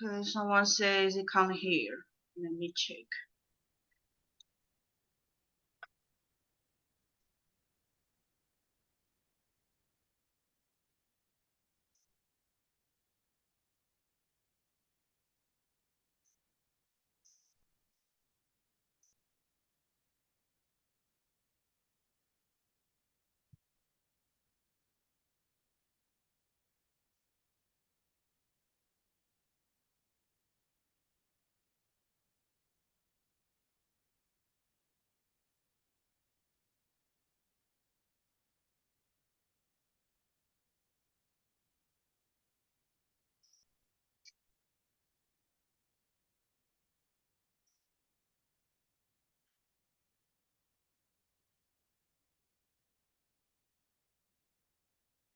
Okay, someone says they can't hear. Let me check.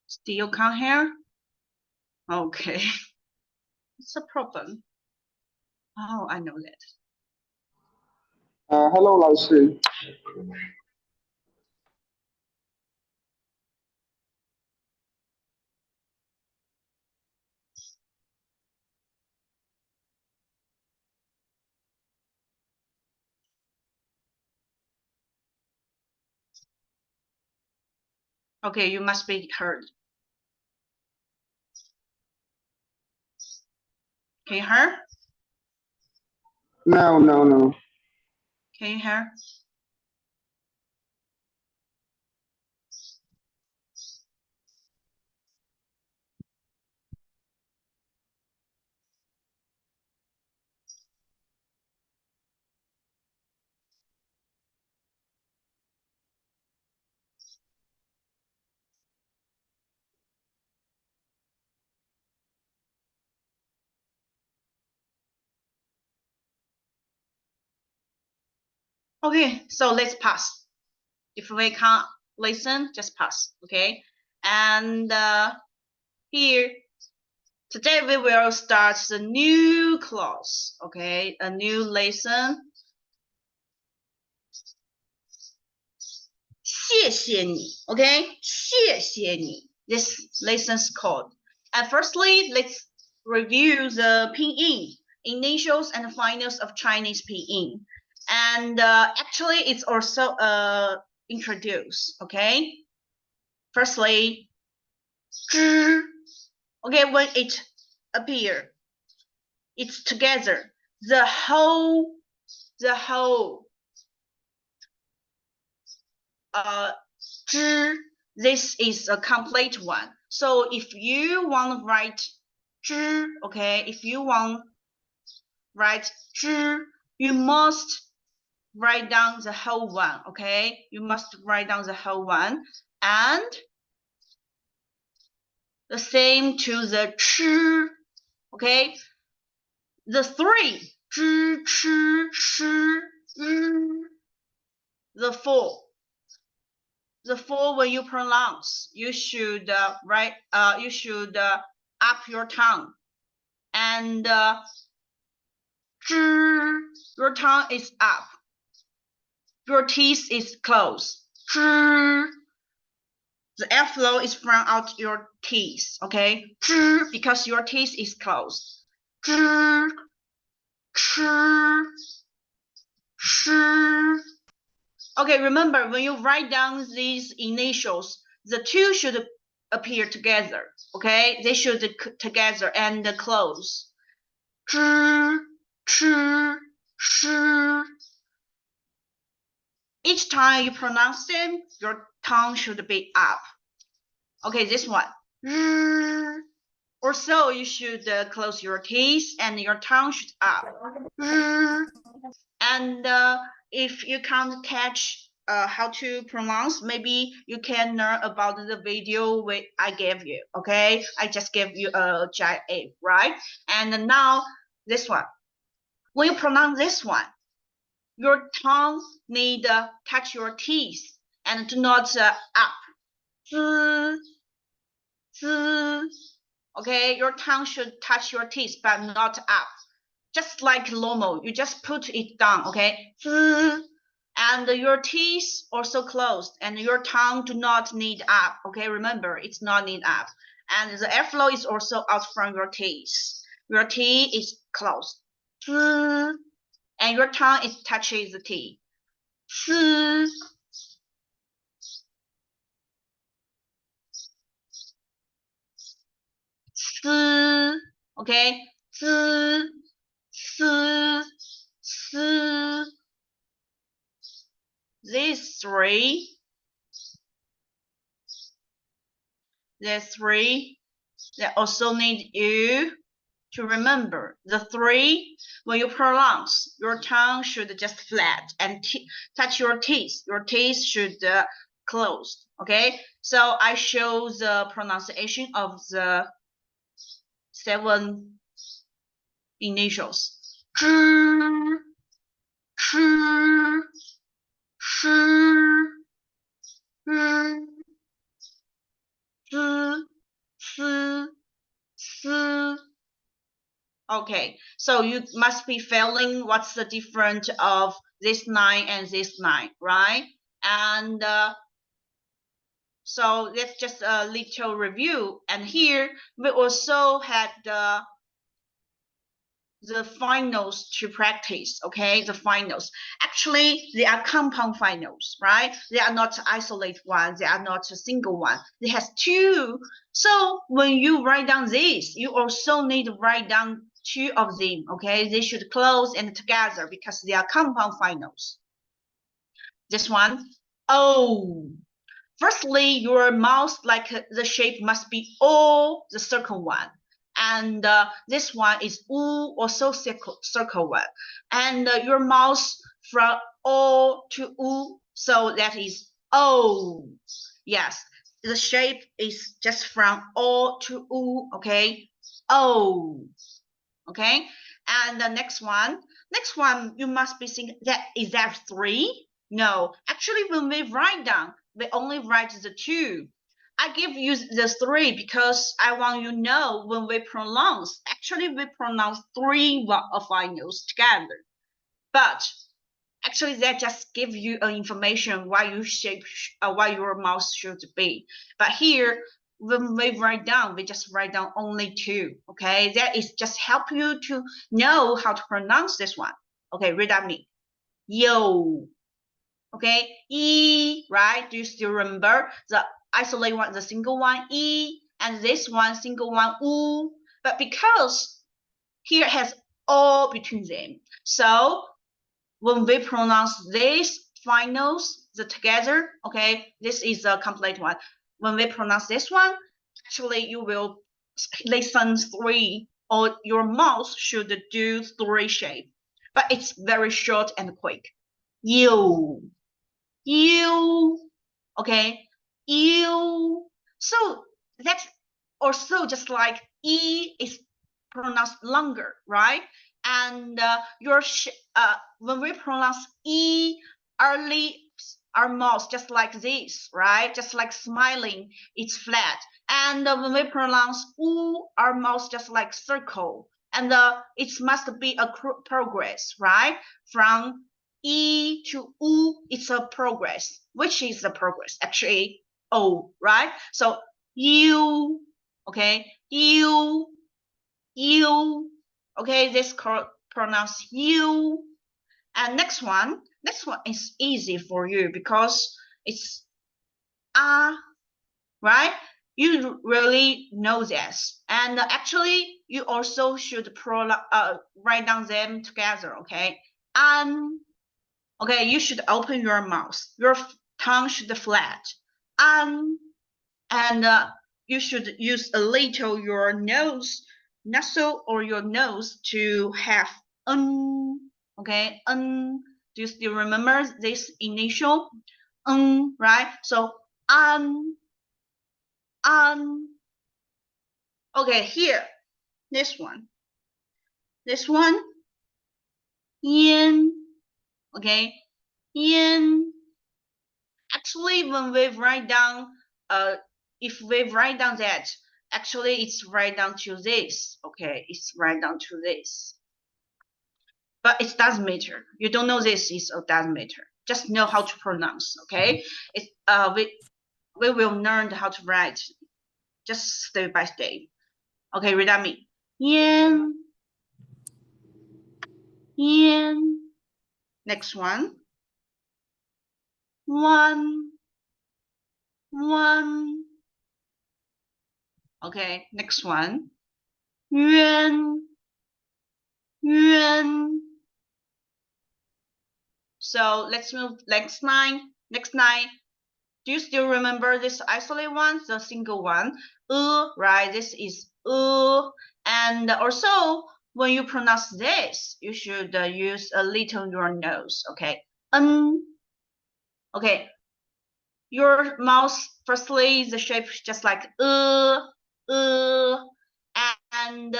Still can't hear? Okay. What's the problem? Oh, I know that. Hello，老师。Okay, you must be heard. Can you hear? No, no, no. Can you hear? Okay, so let's pass. If we can't listen, just pass. Okay, and here today we will start the new class. Okay, a new lesson. 谢谢你 okay, 谢谢你 this lesson's called. And firstly, let's review the pinyin, initials and finals of Chinese pinyin. And actually, it's also introduced, okay? Firstly, 知, okay, when it appear, it's together, the whole, this is a complete one. So if you want to write 知, okay, if you want to write 知, you must write down the whole one, okay? You must write down the whole one. And the same to the 吃, okay? The three, 知, 吃, 诗, 日, the four. The four, when you pronounce, you should write. You should up your tongue, and your tongue is up. Your teeth is closed. The airflow is from out your teeth. Okay, because your teeth is closed. Okay, remember when you write down these initials, the two should appear together. Okay, they should together and close. 知, 吃, 诗. Each time you pronounce them, your tongue should be up. Okay, this one. Also, you should close your teeth and your tongue should up. And if you can't catch how to pronounce, maybe you can learn about the video I gave you. Okay, I just gave you a GIF, right? And now this one. When you pronounce this one, your tongue need touch your teeth and do not up. 滋, 滋. Okay, your tongue should touch your teeth but not up. Just like normal, you just put it down. Okay, 滋. And your teeth also closed and your tongue do not need up. Okay, remember, it's not need up. And the airflow is also out from your teeth. your T is closed. And your tongue is touches the T. Okay. These three. They also need you to remember the three. When you pronounce, your tongue should just flat and touch your teeth. Your teeth should close. Okay, so I show the pronunciation of the 7 initials. Okay, so you must be feeling what's the difference of this 9 and this 9, right? And so that's just a little review. And here we also had the finals to practice. Okay, the finals. Actually, they are compound finals, right? They are not isolated ones. They are not a single one. They has 2. So when you write down this, you also need to write down 2 of them. Okay, they should close and together because they are compound finals. This one, oh. Firstly, your mouth, like the shape must be O, the circle one. And this one is U, also circle one. And your mouth from O to U, so that is O. Yes, the shape is just from O to U, okay? O, okay? And the next one, you must be thinking, is that 3? No, actually when we write down, we only write the 2. I give you the 3 because I want you to know when we pronounce, actually we pronounce 3 finals together. But actually that just give you information why your mouth should be. But here, when we write down, we just write down only 2. Okay, that is just help you to know how to pronounce this one. Okay, read at me. Yo. Okay, E, right? Do you still remember the isolate one, the single one, E, and this one, single one, U? But because here has O between them, so when we pronounce these finals, the together, okay, this is a complete one. When we pronounce this one, actually you will listen 3, or your mouth should do 3 shape, but it's very short and quick. You. Okay, you. So that's also just like E is pronounced longer, right? And when we pronounce E, our mouth just like this, right? Just like smiling, it's flat. And when we pronounce U, our mouth just like circle. And it must be a progress, right? From E to U, it's a progress. Which is the progress? Actually, O, right? So you, okay, you, okay, this pronounce you. And next one is easy for you because it's right? You really know this. And actually, you also should write down them together, okay? Okay, you should open your mouth. Your tongue should flat. And you should use a little your nose, nostril or your nose to have okay? Do you still remember this initial? Right? So okay, here, this one, yin, okay, yin. Actually, when we write down, if we write down that, actually it's right down to this, okay, it's right down to this. But it doesn't matter. You don't know this, it doesn't matter. Just know how to pronounce, okay? We will learn how to write, just step by step. Okay, read at me. Yan. Yan. Next one. One. One. Okay, next one. Yuan. Yuan. So let's move next line. Next line. Do you still remember this isolate one, the single one? Right? This is and also when you pronounce this, you should use a little your nose. Okay. Okay. Your mouth, firstly, the shape is just like and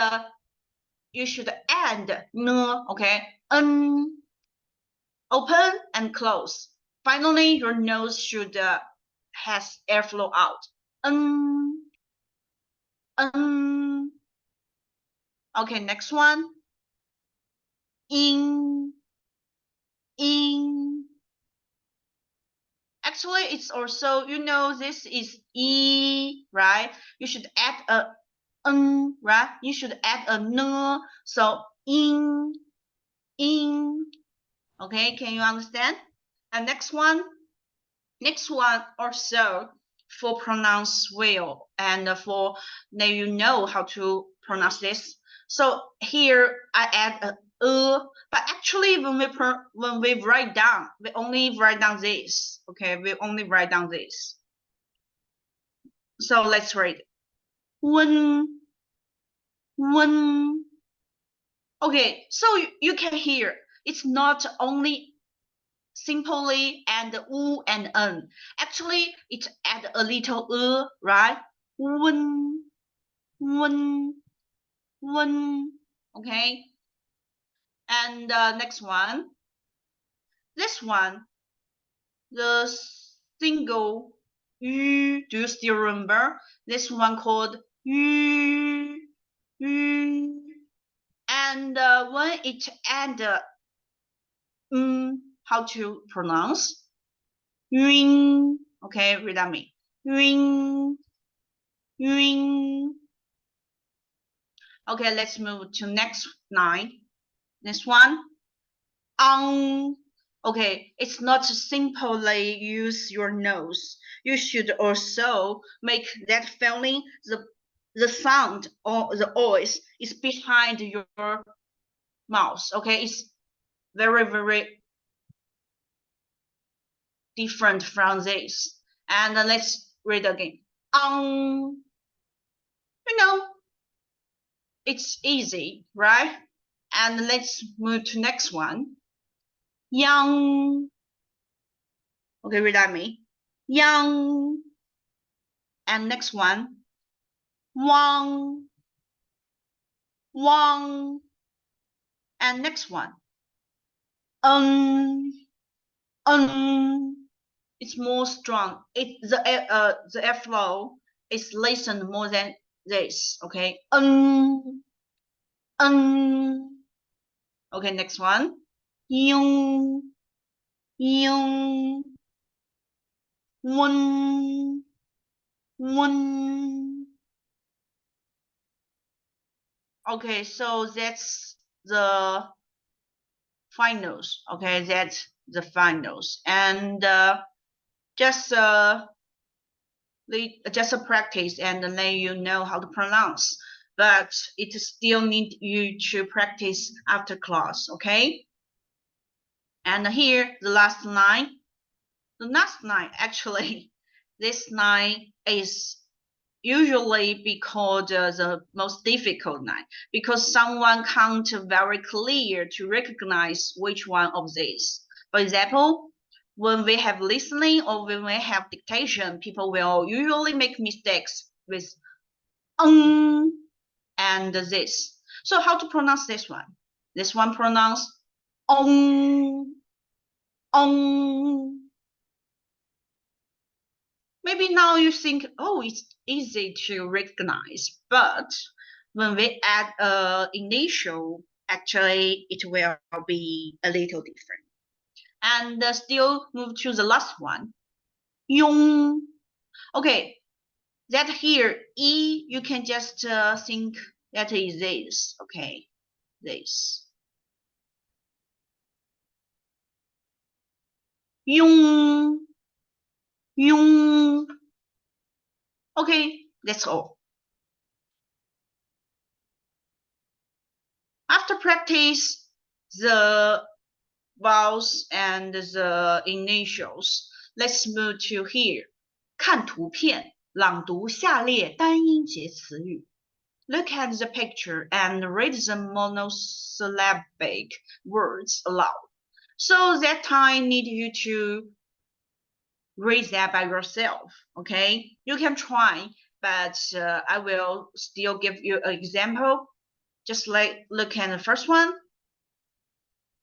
you should add n. Okay. Open and close. Finally, your nose should has airflow out. Okay, next one. In. Actually, it's also, you know, this is E, right? You should add a N, right? You should add a N. So in. Okay, can you understand? And next one also for pronounce well and for now you know how to pronounce this. So here I add a but actually when we write down, we only write down this. Okay, we only write down this. So let's read. When. Okay, so you can hear it's not only simply and u and n. Actually, it add a little right? When. Okay. And next one. This one, the single yu. Do you still remember this one called yu? And when it add how to pronounce? Yun. Okay, read at me. Yun. Okay, let's move to next line. This one. Okay, it's not simply use your nose. You should also make that feeling the sound or the voice is behind your mouth. Okay, it's very, very different from this. And let's read again. You know, it's easy, right? And let's move to next one. Young. Okay, read at me. Young. And next one. Wang. And next one. It's more strong. The airflow is listened more than this. Okay. Okay, next one. Yung. One. Okay, so that's the finals. Okay, that's the finals. And just a practice and then you know how to pronounce. But it still need you to practice after class. Okay. And here the last line. The last line actually, this line is usually be called the most difficult line because someone can't very clear to recognize which one of these. For example, when we have listening or when we have dictation, people will usually make mistakes with and this. So how to pronounce this one? This one pronounced Maybe now you think, oh, it's easy to recognize, but when we add initial, actually it will be a little different. And still move to the last one. Yung. Okay, that here, E, you can just think That is this. Okay, this. 庸 Okay, that's all. After practice the vowels and the initials, let's move to here. 看图片，朗读下列单音节词语。Look at the picture and read the monosyllabic words aloud. So that time need you to read that by yourself, okay? You can try, but I will still give you an example. Just like look at the first one.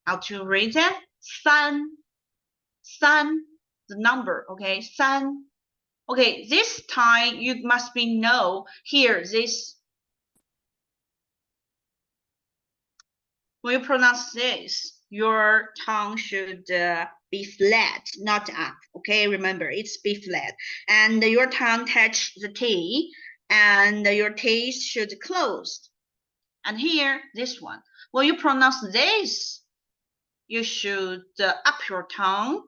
How to read that? 三, the number, okay? 三. Okay, this time you must be know here this. When you pronounce this, your tongue should be flat, not up. Okay, remember it's be flat, and your tongue touch the T, and your teeth should close. And here, this one. When you pronounce this, you should up your tongue.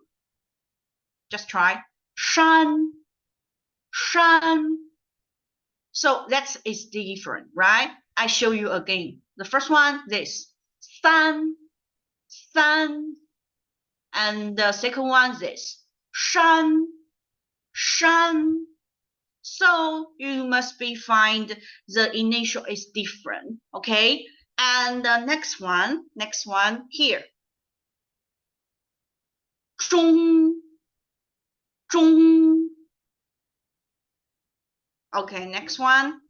Just try. 山 So that is different, right? I show you again. The first one, this. 三 and the second one, this. 山 So you must be find the initial is different, okay? And the next one here. 中 Okay, next one.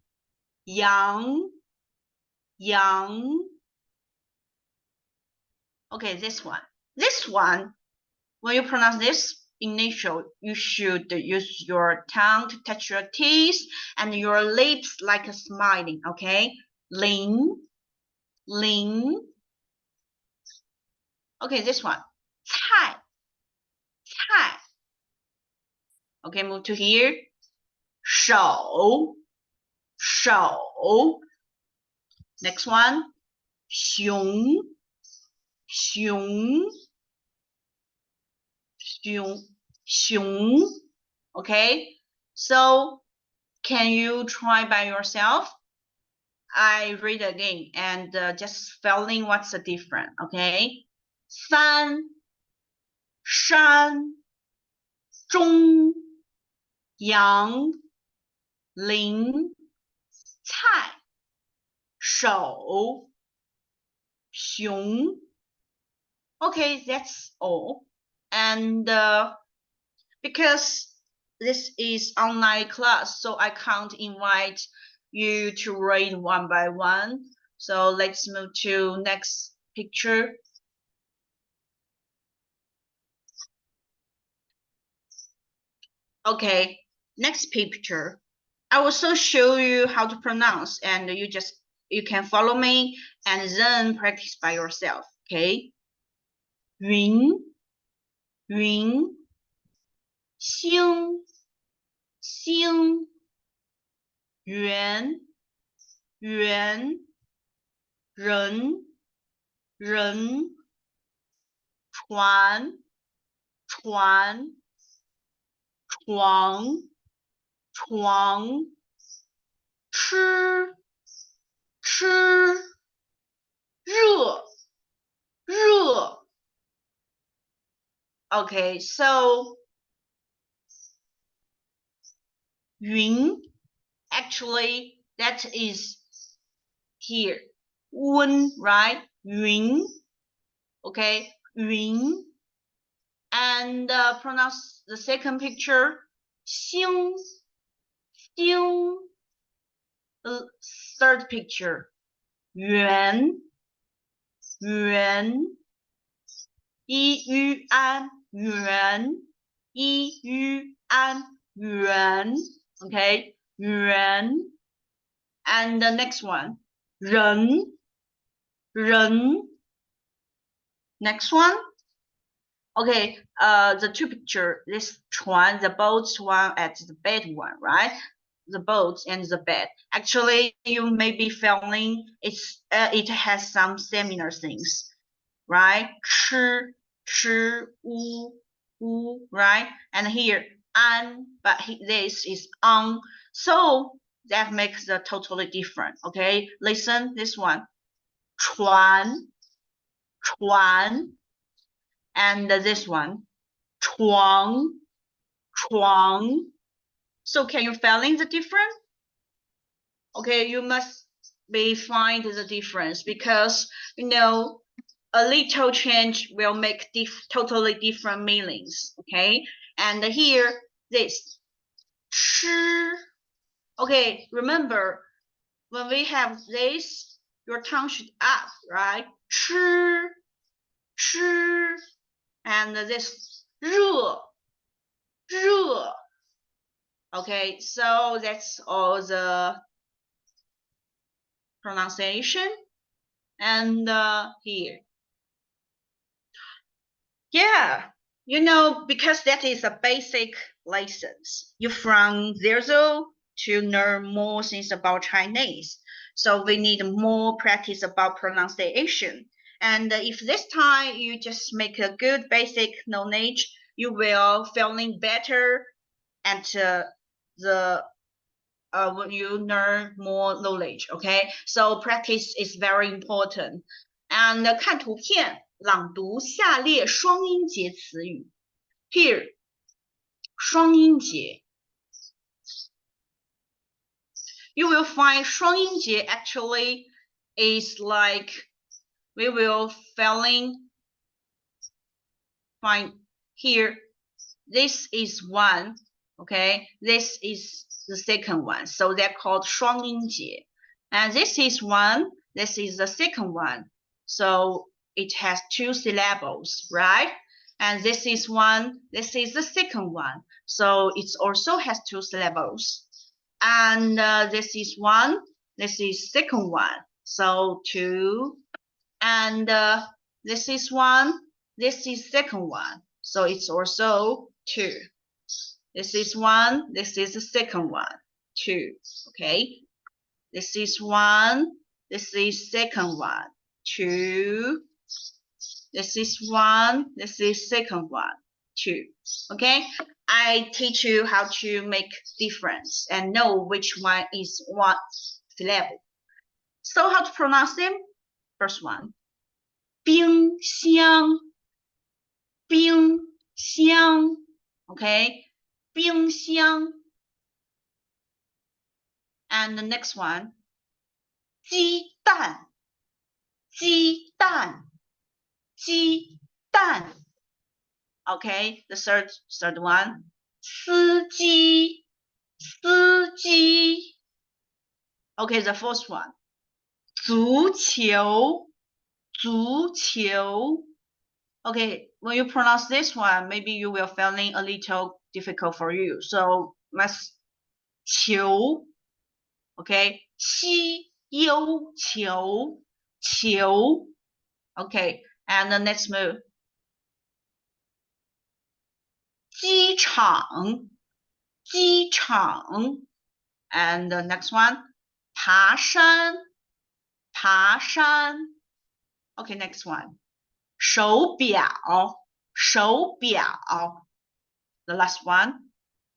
阳 Okay, this one. When you pronounce this initial, you should use your tongue to touch your teeth and your lips like a smiling, okay? 零 Okay, this one. 菜 Okay, move to here. 手 Next one. 熊 Okay, so can you try by yourself? I read again and just spelling what's the difference, okay? 三 山 中 阳 零 菜 手 熊 Okay, that's all. And because this is online class, so I can't invite you to read one by one. So let's move to next picture. Okay, next picture. I will also show you how to pronounce, and you can follow me and then practice by yourself. Okay. 云 星 圆 人 船 床 吃 热 Okay, so 云 actually that is here. 温 right? 云 Okay, 云 and pronounce the second picture. 星 The third picture. 圆 一于安 圆 Okay, 圆 and the next one. 人 Next one. Okay, the two picture, this one, the boat one at the bed one, right? the boat and the bed. Actually, you may be feeling it has some similar things, right? 吃, right? And here, but this is on. So that makes the totally different, okay? Listen, this one. 船, and this one. 床. So can you feeling the difference? Okay, you must be find the difference because a little change will make totally different meanings. Okay, and here this 吃. Okay, remember when we have this, your tongue should up, right? 吃, and this 热. Okay, so that's all the pronunciation. And here, yeah, because that is a basic license. You from zero to learn more things about Chinese. So we need more practice about pronunciation. And if this time you just make a good basic knowledge, you will feeling better at when you learn more knowledge. Okay, so practice is very important. And 看图片，朗读下列双音节词语。Here, 双音节。You will find 双音节 actually is like we will find here. This is one, okay? This is the second one, so they're called 双音节. And this is one, this is the second one, so it has two syllables, right? And this is one, this is the second one, so it also has two syllables. And this is one, this is second one, so two. And this is one, this is second one, so it's also two. This is one, this is the second one, two. Okay, this is one, this is second one, two. This is one, this is second one, two. Okay, I teach you how to make difference and know which one is what syllable. So how to pronounce them? First one, 冰箱, 冰箱. Okay, 冰箱. And the next one, 鸡蛋, 鸡蛋, 鸡蛋. Okay, the third one, 司机, 司机. Okay, the fourth one, 足球, 足球. Okay, when you pronounce this one, maybe you will feeling a little difficult for you. So must 球. Okay, 西优球, 球. Okay, and the next move, 机场, 机场. And the next one, 爬山, 爬山. Okay, next one, 手表, 手表. The last one,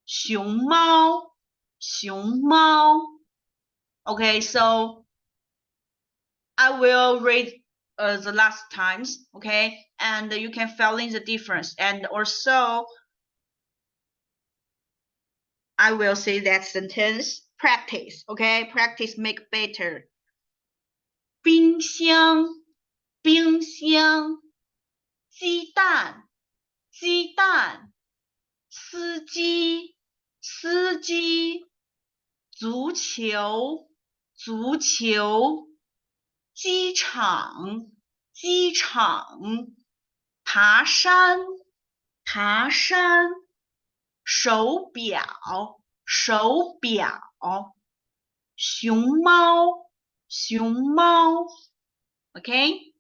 熊猫, 熊猫. Okay, so I will read the last times, okay, and you can fill in the difference. And also, I will say that sentence, practice, okay, practice make better. 冰箱, 冰箱. 鸡蛋, 鸡蛋. 司机, 司机. 足球, 足球. 机场, 机场. 爬山, 爬山. 手表, 手表. 熊猫, 熊猫. Okay,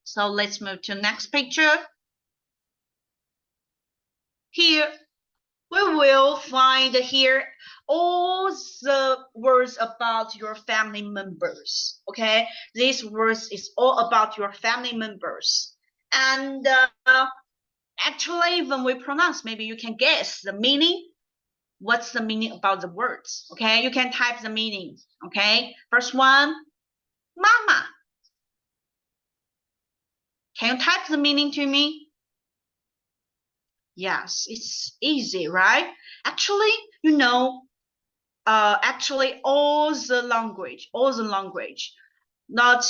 so let's move to next picture. Here, we will find here all the words about your family members. Okay, these words is all about your family members. And actually, when we pronounce, maybe you can guess the meaning. What's the meaning about the words? Okay, you can type the meaning. Okay, first one, mama. Can you type the meaning to me? Yes, it's easy, right? Actually, you know, actually all the language, not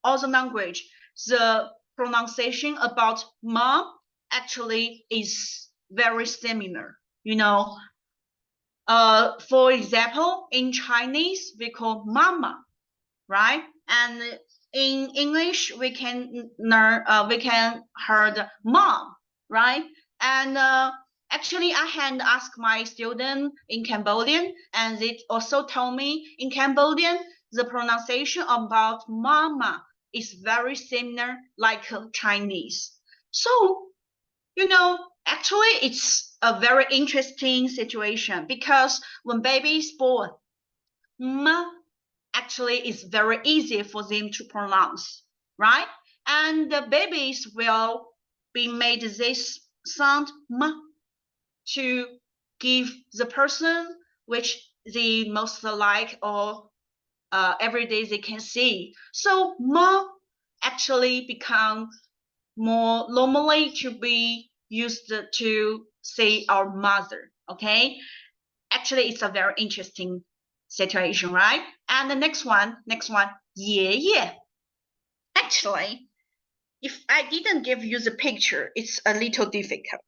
all the language, the pronunciation about mom actually is very similar. You know, for example, in Chinese we call mama, right? And in English we can learn, we can heard mom, right? And actually I had asked my student in Cambodian, and they also told me in Cambodian the pronunciation about mama is very similar like Chinese. So you know, actually it's a very interesting situation because when baby is born, ma actually it's very easy for them to pronounce, right? And the babies will be made this sound m to give the person which they most like or every day they can see. So ma actually become more normally to be used to say our mother. Okay, actually it's a very interesting situation, right? And the next one, 爷爷. Actually, if I didn't give you the picture, it's a little difficult,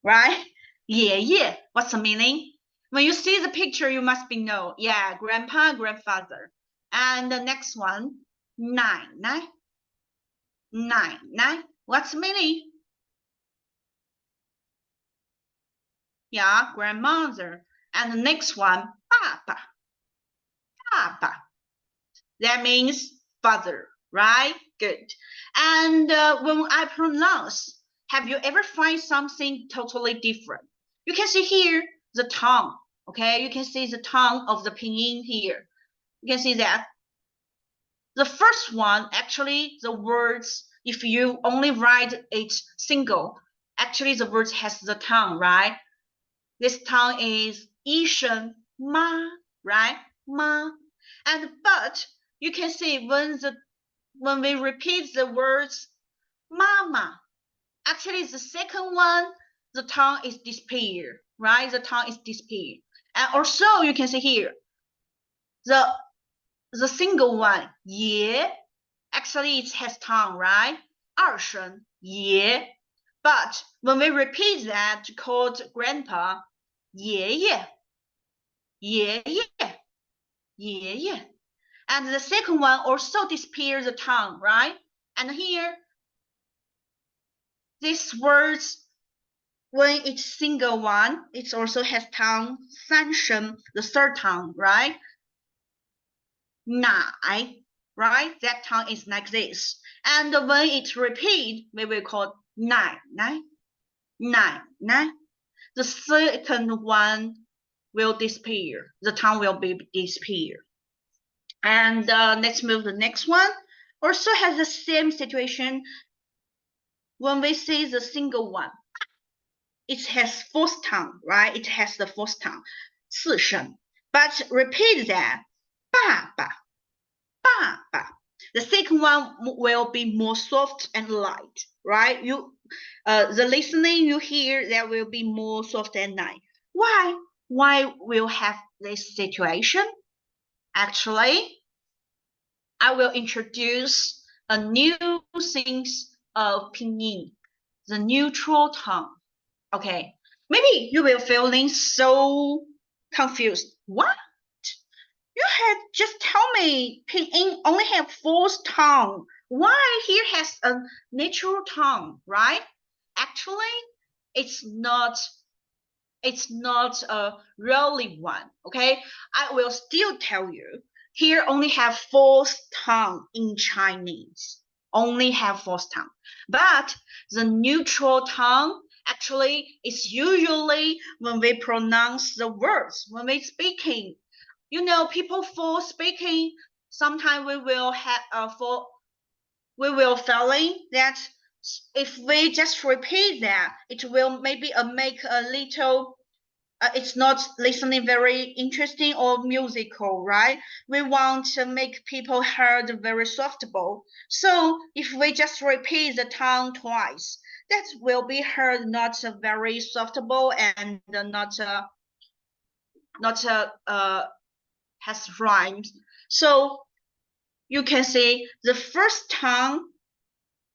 right? 爷爷, what's the meaning? When you see the picture, you must be know, yeah, grandpa, grandfather. And the next one, 奶奶, what's the meaning? Yeah, grandmother. And the next one, 爸爸. That means father, right? Good. And when I pronounce, have you ever find something totally different? You can see here the tongue, okay? You can see the tongue of the pinyin here. You can see that. The first one, actually, the words, if you only write it single, actually the words has the tongue, right? This tongue is 一声 ma, right? Ma. And but you can see when we repeat the words mama, actually the second one, the tongue is disappear, right? The tongue is disappear. And also you can see here the single one 爷, actually it has tongue, right? 二声爷. But when we repeat that called grandpa, 爷爷爷爷. And the second one also disappears the tongue, right? And here, these words, when it's single one, it also has tongue, 三声, the third tongue, right? 奶, right? That tongue is like this. And when it's repeat, we will call 奶奶. The second one will disappear. The tongue will be disappear. And let's move to the next one. Also has the same situation when we see the single one. It has fourth tongue, right? It has the fourth tongue, 四声. But repeat that, 爸爸. The second one will be more soft and light, right? The listening you hear that will be more soft and light. Why? Why will have this situation? Actually, I will introduce a new things of pinyin, the neutral tongue. Okay, maybe you will feeling so confused. What? You had just tell me pinyin only have fourth tongue. Why here has a natural tongue, right? Actually, it's not a really one. Okay, I will still tell you. Here only have fourth tongue in Chinese. Only have fourth tongue. But the neutral tongue Actually, it's usually when we pronounce the words, when we speaking. You know, people for speaking, sometimes we will have we will feeling that if we just repeat that, it will maybe make a little it's not listening very interesting or musical, right? We want to make people heard very softable. So if we just repeat the tongue twice, that will be heard not very softable and not has rhymes. So you can see the first tongue.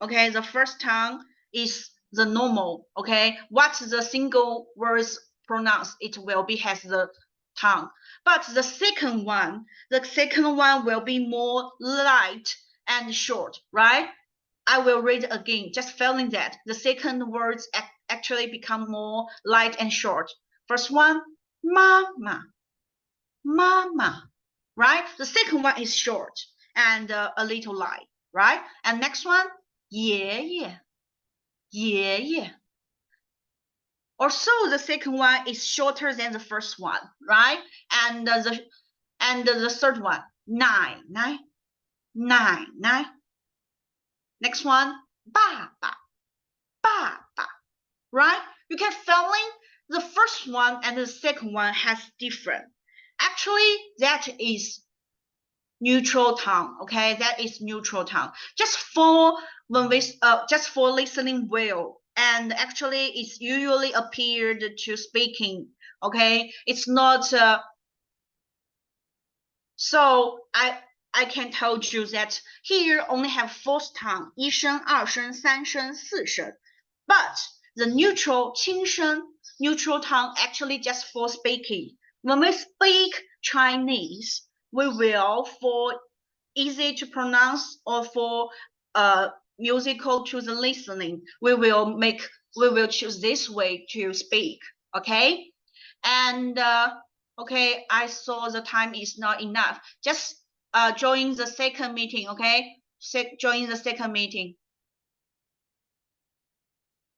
Okay, the first tongue is the normal. Okay, what the single words pronounced, it will be has the tongue. But the second one will be more light and short, right? I will read again, just feeling that the second words actually become more light and short. First one, mama, mama, right? The second one is short and a little light, right? And next one, yeah. Also, the second one is shorter than the first one, right? And the third one, nine. Next one, ba, right? You can feeling the first one and the second one has different. Actually, that is neutral tone. Okay, that is neutral tone. Just for listening well, and actually it's usually appeared to speaking. Okay, it's not. So I can tell you that here only have four tongue, 一声、二声、三声、四声, but the neutral 轻声 neutral tongue actually just for speaking. When we speak Chinese, we will for easy to pronounce or for musical to the listening, we will choose this way to speak. Okay, and okay, I saw the time is not enough. Just join the second meeting. Okay, join the second meeting.